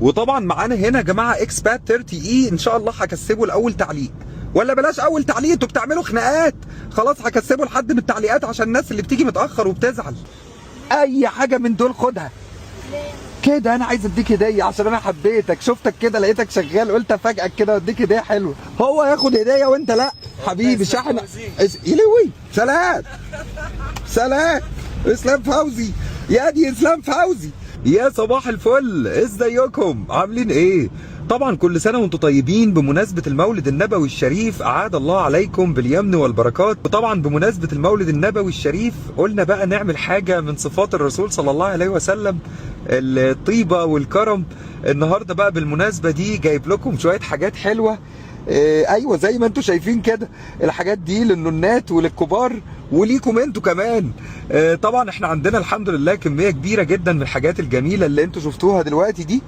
وطبعا معانا هنا يا جماعه اكسبات 30 اي، ان شاء الله هكسبه الاول تعليق، ولا بلاش اول تعليق، انتوا بتعملوا خناقات. خلاص هكسبه لحد من التعليقات عشان الناس اللي بتيجي متاخر وبتزعل. اي حاجه من دول خدها كده. انا عايز اديك هديه عشان انا حبيتك، شفتك كده لقيتك شغال قلت افاجئك كده واديك هديه حلوه. هو ياخد هديه وانت لا حبيبي. شحن يلوي. سلام سلام. اسلام فوزي، يا دي اسلام فوزي، يا صباح الفل، ازيكم عاملين ايه؟ طبعا كل سنه وانتم طيبين بمناسبه المولد النبوي الشريف، اعاد الله عليكم باليمن والبركات. وطبعا بمناسبه المولد النبوي الشريف قلنا بقى نعمل حاجه من صفات الرسول صلى الله عليه وسلم، الطيبه والكرم. النهارده بقى بالمناسبه دي جايب لكم شويه حاجات حلوه. ايوه زي ما انتم شايفين كده، الحاجات دي للنونات وللكبار وليكم انتوا كمان. طبعا احنا عندنا الحمد لله كميه كبيره جدا من الحاجات الجميله اللي انتوا شفتوها دلوقتي دي،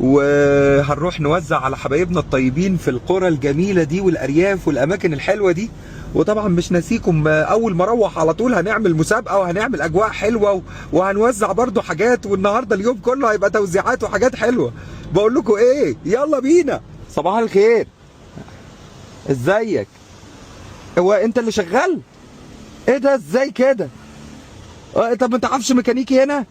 وهنروح نوزع على حبايبنا الطيبين في القرى الجميله دي والارياف والاماكن الحلوه دي. وطبعا مش ناسيكم، اول ما اروح على طول هنعمل مسابقه وهنعمل اجواء حلوه وهنوزع برضو حاجات، والنهارده اليوم كله هيبقى توزيعات وحاجات حلوه. بقول لكم ايه، يلا بينا. صباح الخير، ازيك؟ هو انت اللي شغال؟ ايه ده ازاي كده؟ طب ما تعرفش ميكانيكي هنا؟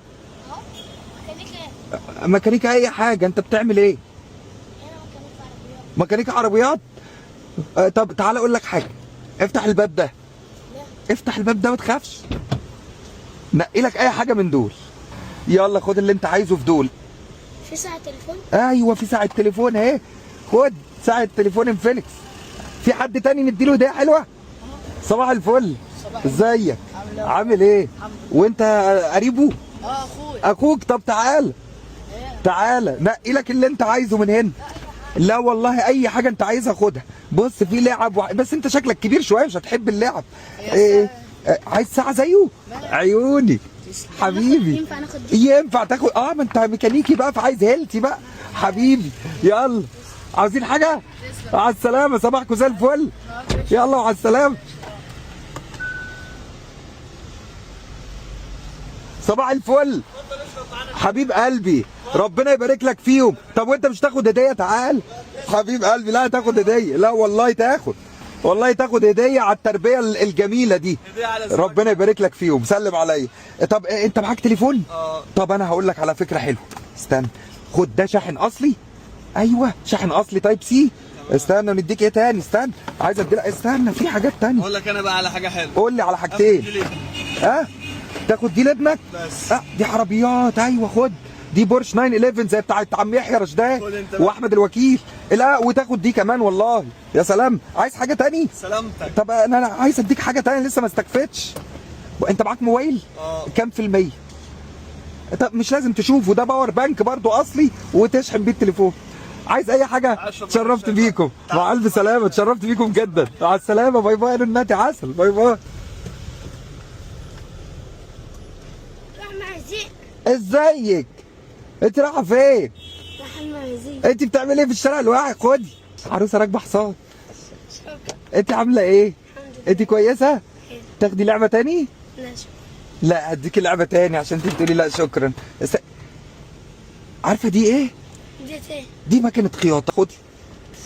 ميكانيكا اي حاجه. انت بتعمل ايه؟ ميكانيكا عربيات. طب تعالى اقول لك حاجه، افتح الباب ده. افتح الباب ده ما تخافش، نقي لك اي حاجه من دول. يلا خد اللي انت عايزه في دول. في ساعه تليفون؟ ايوه في ساعه تليفون اهي، خد ساعه تليفون انفينكس. في حد تاني نديله هديه حلوه؟ صباح الفل، ازيك؟ عامل ايه؟ وانت قريبه؟ اخوك. طب تعالى تعالى نقي لك اللي انت عايزه من هنا. لا والله اي حاجه انت عايزها خدها. بص في لعب بس انت شكلك كبير شويه مش هتحب اللعب. عايز ساعه زيه؟ عيوني حبيبي. ينفع ناخد؟ ينفع تاخد. ما انت ميكانيكي بقى فعايز هيلتي بقى حبيبي. يلا عاوزين حاجه؟ على السلامه، صباحكم زي الفل. يلا وعلى السلامه. صباح الفل حبيب قلبي، ربنا يبارك لك فيهم. طب وانت مش تاخد هديه؟ تعال حبيب قلبي. لا تاخد هديه، لا والله تاخد، والله تاخد هديه على التربيه الجميله دي. ربنا يبارك لك فيهم، سلم عليا. طب انت معاك تليفون؟ طب انا هقول لك على فكره حلوه، استنى خد ده شاحن اصلي. ايوه شاحن اصلي تايب سي. استنى نديك ايه تاني، استنى عايز اديلك، استنى في حاجات تانية. اقول لك انا بقى على حاجه حلوه. قول لي على حاجتين. تاخد دي لابنك؟ بس دي عربيات. ايوه خد دي بورش 911 زي بتاعت عم يحيى رشدان واحمد الوكيل. لا وتاخد دي كمان والله. يا سلام، عايز حاجه تاني؟ سلامتك. طب انا عايز اديك حاجه تاني لسه ما استكفتش. انت معاك موبايل؟ كام في المية؟ طب مش لازم تشوفه، ده باور بانك برضو اصلي وتشحن بيه التليفون. عايز اي حاجه؟ اتشرفت بيكم، مع الف سلامه، اتشرفت بيكم جدا. مع السلامه، باي باي. ننتي عسل، باي باي. ازيك؟ انت رايحه فين؟ انت بتعملي ايه في الشارع الواعي؟ خدي عروسه راكبه حصان. انت عامله ايه؟ انت كويسه؟ تاخدي لعبه تاني؟ لا شكرا. لا اديكي لعبه تاني عشان انت بتقولي لا شكرا. عارفه دي ايه؟ دي ماكينه خياطه. خدي،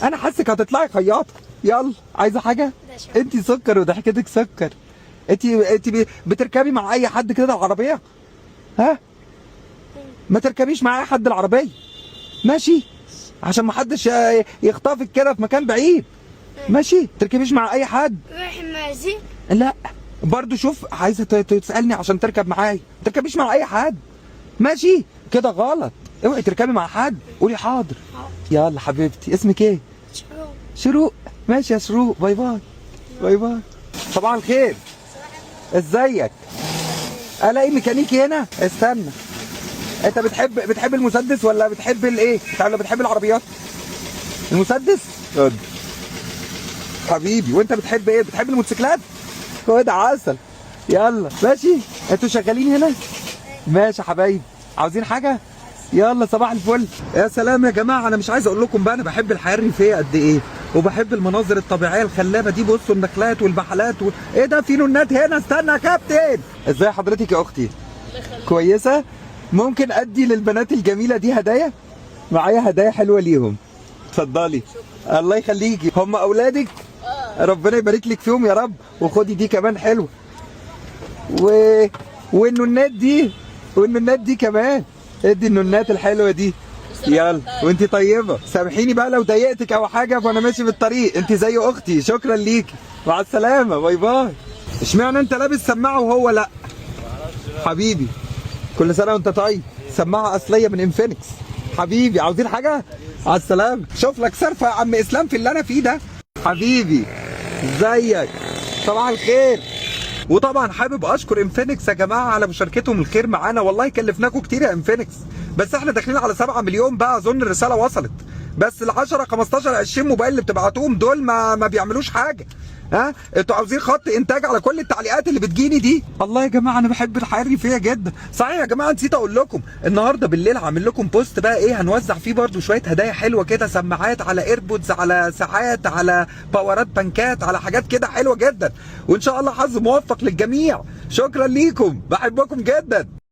انا حاسك هتطلعي خياطه. يلا عايزه حاجه؟ انت سكر وضحكتك سكر. انت بتركبي مع اي حد كده العربيه؟ ها؟ ما تركبيش مع اي حد العربيه ماشي، عشان ما حدش يخطفك كده في مكان بعيد. ماشي، تركبيش مع اي حد. رايح المعازيم؟ لا برضو شوف، عايزه تسالني عشان تركب معايا، ما تركبيش مع اي حد ماشي، كده غلط. اوعي تركبي مع حد، قولي حاضر. يلا حبيبتي، اسمك ايه؟ شروق. شروق، ماشي يا شروق، باي باي. باي باي. صباح الخير، ازيك؟ الاقي ميكانيكي هنا؟ استنى، انت بتحب المسدس ولا بتحب الايه؟ ولا بتحب العربيات؟ المسدس؟ خد حبيبي. وانت بتحب ايه؟ بتحب الموتوسيكلات؟ خد عسل. يلا ماشي، انتوا شغالين هنا؟ ماشي يا حبايبي، عاوزين حاجه؟ يلا صباح الفل. يا سلام يا جماعه، انا مش عايز اقول لكم بقى انا بحب الحياه الريفيه قد ايه، وبحب المناظر الطبيعيه الخلابه دي. بصوا النخلات والبحلات ايه ده، في نونات هنا. استنى يا كابتن. ازاي حضرتك يا اختي؟ كويسه؟ ممكن ادي للبنات الجميله دي هدايا؟ معايا هدايا حلوه ليهم. اتفضلي. الله يخليكي. هم اولادك؟ ربنا يبارك لك فيهم يا رب. وخدي دي كمان حلوه. والنونات دي، والنونات دي كمان. ادي النونات الحلوه دي. يلا وانت طيبه. سامحيني بقى لو ضايقتك او حاجه وانا ماشي في الطريق، انت زي اختي. شكرا ليكي. مع السلامه. باي باي. اشمعنى انت لابس سماعه وهو لا؟ حبيبي كل سنه وانت طيب. سماعه اصليه من انفينكس. حبيبي عاوزين حاجه؟ على السلامه. شوف لك صرفه يا عم اسلام في اللي انا فيه ده. حبيبي ازيك؟ صباح الخير. وطبعا حابب اشكر انفينكس يا جماعه على مشاركتهم الخير معانا. والله كلفناكم كتير يا انفينكس، بس احنا داخلين على 7 مليون بقى. اظن الرساله وصلت. بس ال 10 15 20 موبايل اللي بتبعتوهم دول ما بيعملوش حاجه. ها انتوا عاوزين خط انتاج على كل التعليقات اللي بتجيني دي؟ الله يا جماعه انا بحب الحياه الريفيه جدا. صحيح يا جماعه نسيت اقول لكم، النهارده بالليل هعمل لكم بوست بقى ايه، هنوزع فيه برده شويه هدايا حلوه كده، سماعات، على ايربودز، على ساعات، على باورات بنكات، على حاجات كده حلوه جدا. وان شاء الله حظ موفق للجميع. شكرا ليكم، بحبكم جدا.